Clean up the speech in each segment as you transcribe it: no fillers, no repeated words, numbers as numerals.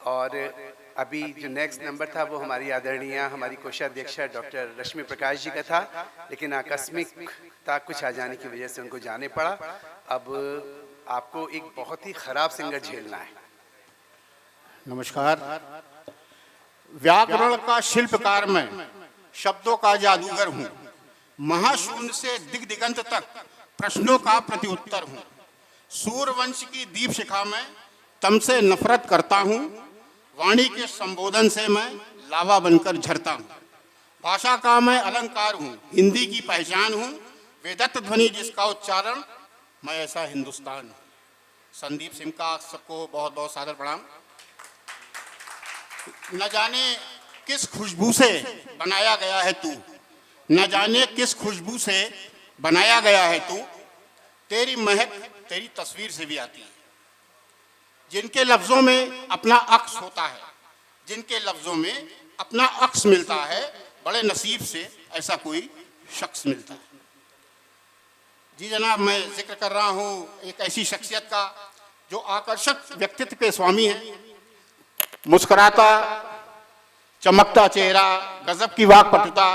और अभी जो नेक्स्ट नंबर था वो हमारी आदरणीय हमारी कोषाध्यक्षा डॉक्टर रश्मि प्रकाश जी का था, लेकिन आकस्मिकता कुछ आ जाने की वजह से उनको जाने पड़ा। अब आपको एक बहुत ही खराब सिंगर झेलना है। नमस्कार। व्याकरण का शिल्पकार मैं, शब्दों का जादूगर हूँ। महाशून्य से दिग दिगंत तक प्रश्नों का प्रत्युत्तर हूँ। सूर्यवंश की दीप शिखा में तम से नफरत करता हूँ। वाणी के संबोधन से मैं लावा बनकर झरता हूँ। भाषा का मैं अलंकार हूँ, हिंदी की पहचान हूँ। वेदत्त ध्वनि जिसका उच्चारण, मैं ऐसा हिंदुस्तान हूँ। संदीप सिंह का सबको बहुत बहुत सादर प्रणाम। न जाने किस खुशबू से बनाया गया है तू, न जाने किस खुशबू से बनाया गया है तू। तेरी महक तेरी तस्वीर से भी आती है। जिनके लफ्जों में अपना अक्स होता है, जिनके लफ्जों में अपना अक्स मिलता है, बड़े नसीब से ऐसा कोई शख्स मिलता है। जी जनाब, मैं जिक्र कर रहा हूँ एक ऐसी शख्सियत का जो आकर्षक व्यक्तित्व के स्वामी हैं। मुस्कुराता चमकता चेहरा, गजब की वाक्पटुता,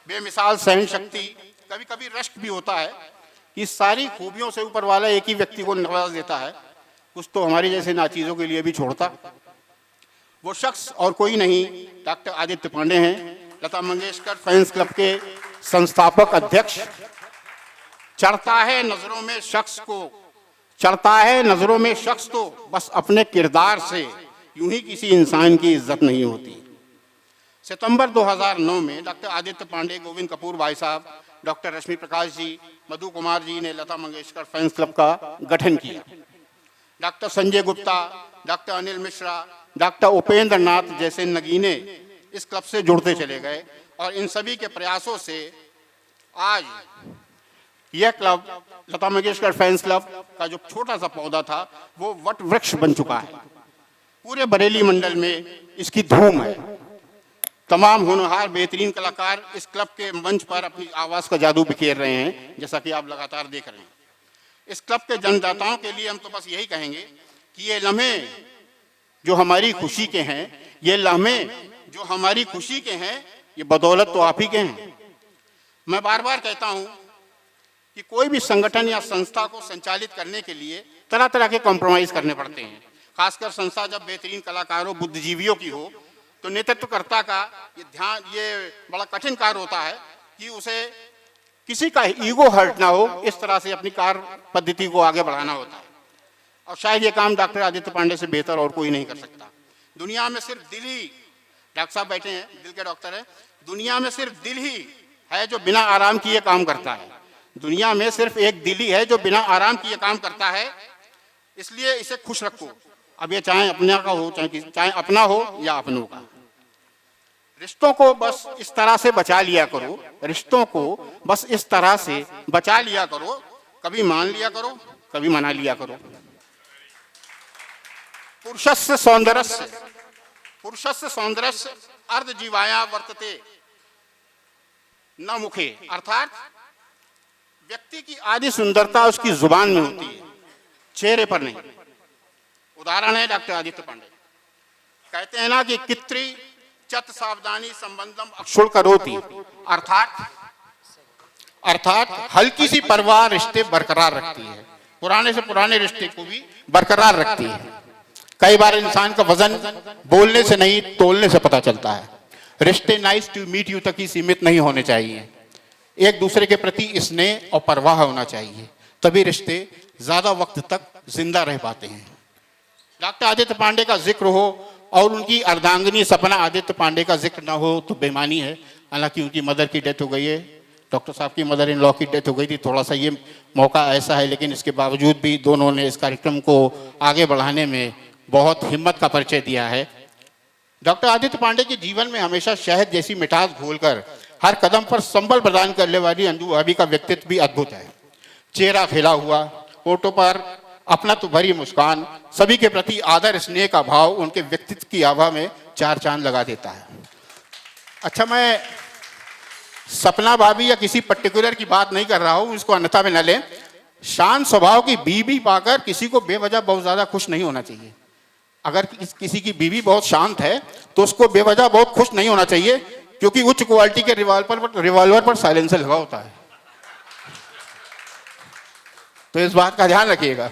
बेमिसाल सहन शक्ति, कभी कभी रश्क भी होता है कि सारी खूबियों से ऊपर वाला एक ही व्यक्ति को नवाज देता है, कुछ तो हमारी जैसे नाचीजों के लिए भी छोड़ता। वो शख्स और कोई नहीं, डॉक्टर आदित्य पांडे हैं, लता मंगेशकर फैंस क्लब के संस्थापक अध्यक्ष। चढ़ता है नजरों में शख्स को, चढ़ता है नजरों में शख्स तो बस अपने किरदार से यूं ही किसी इंसान की इज्जत नहीं होती। सितंबर 2009 में डॉक्टर आदित्य पांडे, गोविंद कपूर भाई साहब, डॉक्टर रश्मि प्रकाश जी, मधु कुमार जी ने लता मंगेशकर फैंस क्लब का गठन किया। Doctor Sanjay Gupta, doctor Anil Mishra, doctor Upendra Nath जैसे नगीने इस क्लब से जुड़ते चले गए और इन सभी के प्रयासों से आज यह club, Lata Mangeshkar fans club का जो छोटा सा पौधा था वो वट वृक्ष बन चुका है। पूरे बरेली मंडल में इसकी धूम है। तमाम होनहार बेहतरीन कलाकार इस क्लब के मंच पर अपनी आवाज़ का जादू बिखेर रहे हैं, जैसा कि आप लगातार देख रहे हैं। इस क्लब के जन्मदाताओं के लिए हम तो बस यही कहेंगे कि ये लम्हे जो हमारी खुशी के हैं, ये लम्हे जो हमारी खुशी के हैं, ये बदौलत तो आप ही के हैं। मैं बार बार कहता हूँ कि कोई भी संगठन या संस्था को संचालित करने के लिए तरह तरह के कॉम्प्रोमाइज़ करने पड़ते हैं। खासकर संस्था जब बेहतरीन कलाकारों, बुद्धिजीवियों की हो, तो नेतृत्वकर्ता का ये बड़ा कठिन कार्य होता है कि उसे किसी का ईगो हर्ट ना हो, इस तरह से अपनी कार्य पद्धति को आगे बढ़ाना होता है। और शायद ये काम डॉक्टर आदित्य पांडे से बेहतर और कोई नहीं कर सकता। दुनिया में सिर्फ दिल ही, डॉक्टर साहब बैठे हैं, दिल के डॉक्टर हैं, दुनिया में सिर्फ दिल ही है जो बिना आराम किए काम करता है। दुनिया में सिर्फ एक दिल ही है जो बिना आराम किए काम करता है। इसलिए इसे खुश रखो। अब ये चाहे अपने का हो, चाहे अपना हो या अपनों का। रिश्तों को बस इस तरह से बचा लिया करो, रिश्तों को बस इस तरह से बचा लिया करो, कभी मान लिया करो, कभी मना लिया करो। पुरुषस्य सौंदर्यस्य, पुरुषस्य सौंदर्यस्य अर्ध जीवाया वर्तते न मुखे, अर्थात व्यक्ति की आदि सुंदरता उसकी जुबान में होती है, चेहरे पर नहीं। उदाहरण है डॉक्टर आदित्य पांडे। कहते हैं ना कि कित्री चत सावधानी संबंधम अक्षुण करोति, अर्थात हल्की सी परवाह रिश्ते बरकरार रखती है, पुराने से पुराने रिश्ते को भी बरकरार रखती है। कई बार इंसान का वजन बोलने से नहीं, तोलने से पता चलता है। रिश्ते नाइस टू मीट यू तक ही सीमित नहीं होने चाहिए। एक दूसरे के प्रति स्नेह और परवाह होना चाहिए, तभी रिश्ते ज्यादा वक्त तक जिंदा रह पाते हैं। डॉक्टर आदित्य पांडे का जिक्र हो और उनकी अर्धांगिनी सपना आदित्य पांडे का जिक्र ना हो तो बेमानी है। हालांकि उनकी मदर की डेथ हो गई है, डॉक्टर साहब की मदर इन लॉ की डेथ हो गई थी। थोड़ा सा ये मौका ऐसा है, लेकिन इसके बावजूद भी दोनों ने इस कार्यक्रम को आगे बढ़ाने में बहुत हिम्मत का परिचय दिया है। डॉक्टर आदित्य पांडे के जीवन में हमेशा शहद जैसी मिठास घोलकर हर कदम पर संबल प्रदान करने वाली अंजू भाभी का व्यक्तित्व भी अद्भुत है। चेहरा खिला हुआ, होठों पर अपना तो भरी मुस्कान, सभी के प्रति आदर स्नेह का भाव उनके व्यक्तित्व की आभा में चार चांद लगा देता है। अच्छा, मैं सपना भाभी या किसी पर्टिकुलर की बात नहीं कर रहा हूं, इसको अन्यथा में न लें। शांत स्वभाव की बीवी पाकर किसी को बेवजह बहुत ज्यादा खुश नहीं होना चाहिए। अगर किसी की बीवी बहुत शांत है तो उसको बेवजह बहुत खुश नहीं होना चाहिए, क्योंकि उच्च क्वालिटी के रिवॉल्वर पर साइलेंसर लगा होता है। तो इस बात का ध्यान रखिएगा।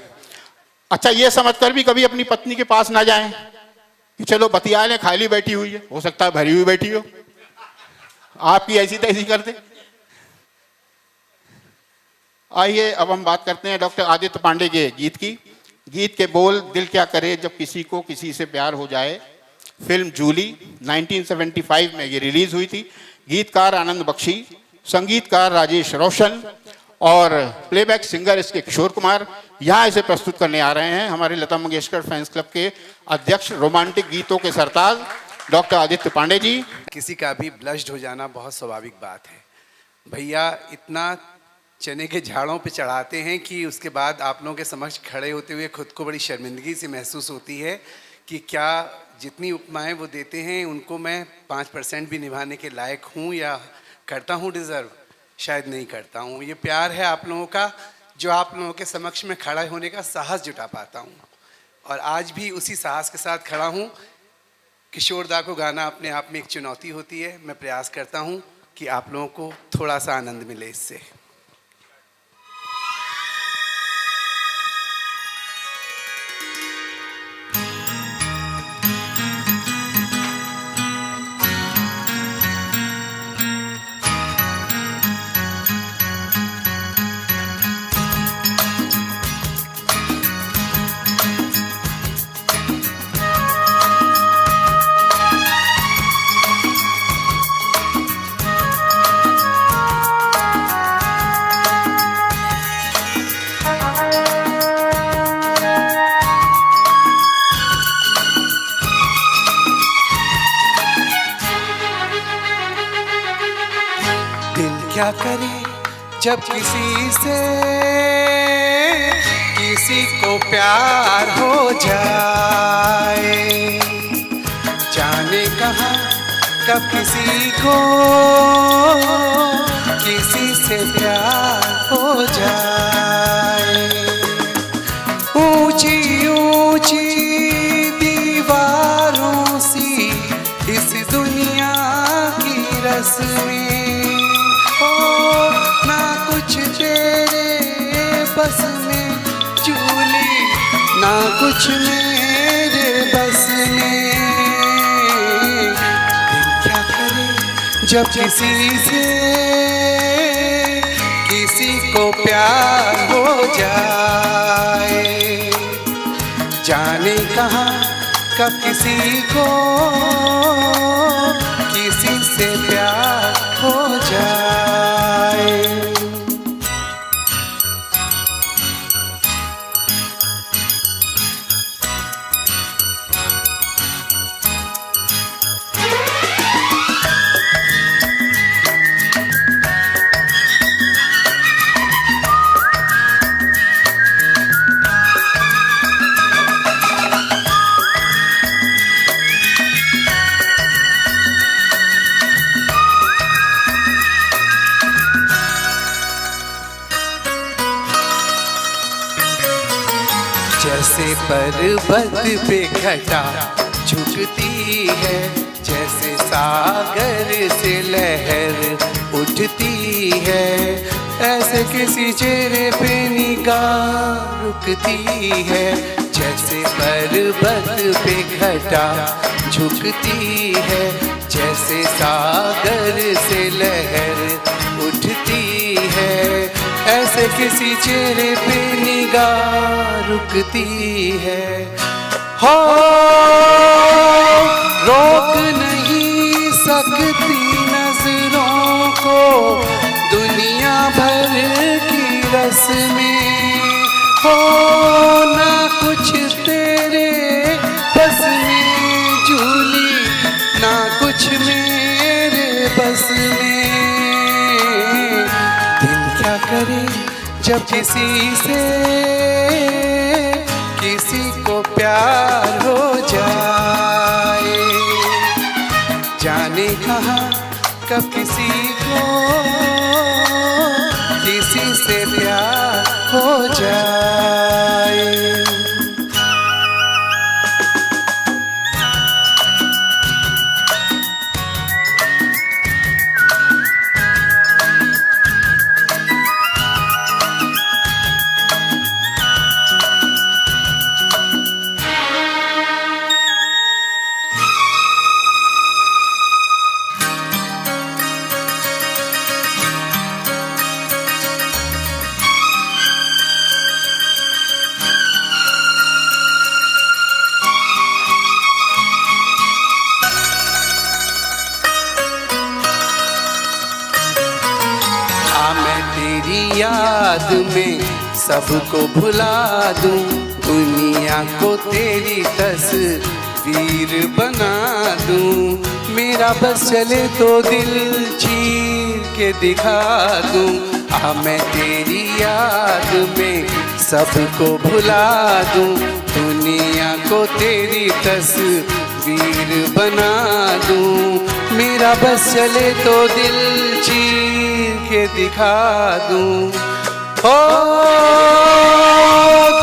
अच्छा, ये समझकर भी कभी अपनी पत्नी के पास ना जाएं कि चलो बतिया लें, खाली बैठी हुई है, हो सकता है भरी हुई बैठी हो, आपकी ऐसी तैसी कर दे। आइए अब हम बात करते हैं डॉक्टर आदित्य पांडे के गीत की। गीत के बोल, दिल क्या करे जब किसी को किसी से प्यार हो जाए। फिल्म जूली 1975 में ये रिलीज हुई थी। गीतकार आनंद बख्शी, संगीतकार राजेश रोशन और प्लेबैक सिंगर इसके किशोर कुमार यहाँ इसे प्रस्तुत करने आ रहे हैं। हमारे लता मंगेशकर फैंस क्लब के अध्यक्ष, रोमांटिक गीतों के सरताज डॉक्टर आदित्य पांडे जी। किसी का भी ब्लश्ड हो जाना बहुत स्वाभाविक बात है। भैया इतना चने के झाड़ों पे चढ़ाते हैं कि उसके बाद आप लोगों के समक्ष खड़े होते हुए खुद को बड़ी शर्मिंदगी सी महसूस होती है कि क्या जितनी उपमाएं वो देते हैं उनको मैं 5% भी निभाने के लायक हूँ या करता हूँ डिज़र्व। शायद नहीं करता हूँ। ये प्यार है आप लोगों का जो आप लोगों के समक्ष में खड़ा होने का साहस जुटा पाता हूँ, और आज भी उसी साहस के साथ खड़ा हूँ। किशोरदा को गाना अपने आप में एक चुनौती होती है। मैं प्रयास करता हूँ कि आप लोगों को थोड़ा सा आनंद मिले इससे। क्या करे जब किसी को प्यार हो जाए, जाने कहाँ कब किसी को किसी से प्यार हो जाए। ऊंची ऊंची दीवारों सी इस दुनिया की रस्में, ना कुछ तेरे बस में चूली, ना कुछ मेरे बस में। दिल क्या करे जब किसी को प्यार हो जाए, जाने कहाँ कब किसी को किसी से प्यार हो जाए। जैसे पर्वत पे घटा झुकती है, जैसे सागर से लहर उठती है, ऐसे किसी चेहरे पे निगाह रुकती है। जैसे पर्वत पे घटा झुकती है, जैसे सागर से लहर उठती है, ऐसे किसी चेहरे पे निगाह रुकती है। हो रोक नहीं सकती नजरों को दुनिया भर की रस्में, हो ना कुछ तेरे बस में झूली, ना कुछ मेरे बस में। करे जब किसी को प्यार हो जाए, जाने कहाँ कब किसी को किसी से प्यार हो जाए। तेरी याद में सबको भुला दूं, दुनिया को तेरी तस्वीर बना दूं। मेरा बस चले तो दिल चीर के दिखा दूं, मैं तेरी याद में सबको भुला दूं, दुनिया को तेरी तस्वीर बना दूं। मेरा बस चले तो दिल चीर के दिखा दूं। ओ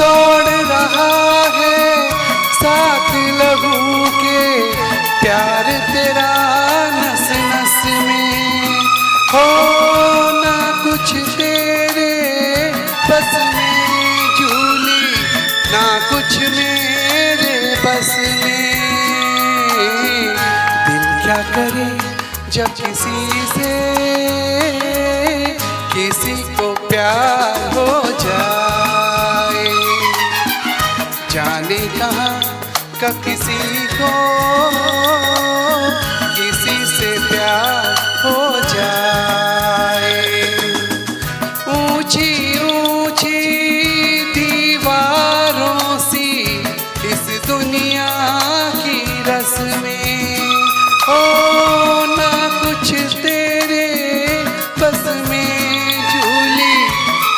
दौड़ रहा है साथ लहू के प्यार तेरा नस नस में, हो ना कुछ तेरे बस में झूली, ना कुछ मेरे बस में। दिल क्या करे जब किसी को प्यार हो जाए, जाने कहाँ कब किसी को किसी से प्यार हो जाए। ऊंची ऊंची दीवारों सी इस दुनिया की रस्में, हो ना कुछ तेरे बस में झूली,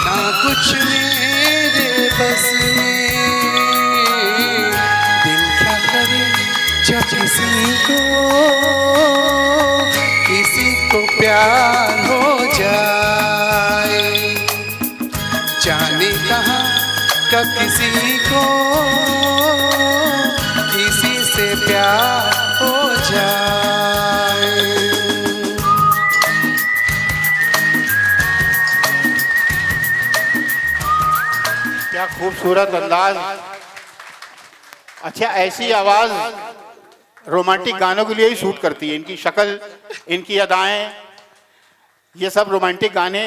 ना कुछ मेरे बस में। दिल क्या करे जब किसी को प्यार हो जाए, जाने कहाँ कब किसी को किसी से प्यार हो जाए। क्या खूबसूरत अंदाज। अच्छा, ऐसी आवाज रोमांटिक गानों के लिए ही सूट करती है। इनकी शक्ल, इनकी अदाएं, ये सब रोमांटिक गाने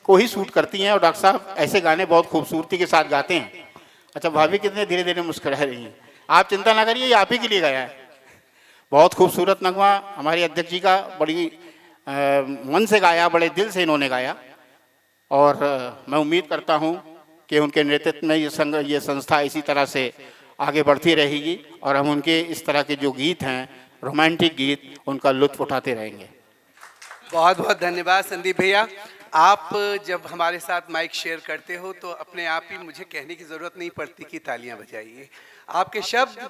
को ही सूट करती हैं। और डॉक्टर साहब ऐसे गाने बहुत खूबसूरती के साथ गाते हैं। अच्छा, भाभी कितने धीरे धीरे मुस्कुरा रही हैं। आप चिंता ना करिए, ये आप ही के लिए गाया है। बहुत खूबसूरत नगमा हमारे अध्यक्ष जी का, बड़ी मन से गाया, बड़े दिल से इन्होंने गाया। और मैं उम्मीद करता हूँ कि उनके नेतृत्व में ये संस्था इसी तरह से आगे बढ़ती रहेगी और हम उनके इस तरह के जो गीत हैं, रोमांटिक गीत, उनका लुत्फ उठाते रहेंगे। बहुत बहुत धन्यवाद संदीप भैया। आप जब हमारे साथ माइक शेयर करते हो तो अपने आप ही मुझे कहने की ज़रूरत नहीं पड़ती कि तालियां बजाइए। आपके शब्द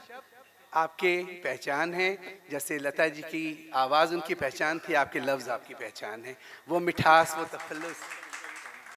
आपके पहचान है, जैसे लता जी की आवाज़ उनकी पहचान थी, आपके लफ्ज़ आपकी पहचान है। वो मिठास, वो तखल्लुस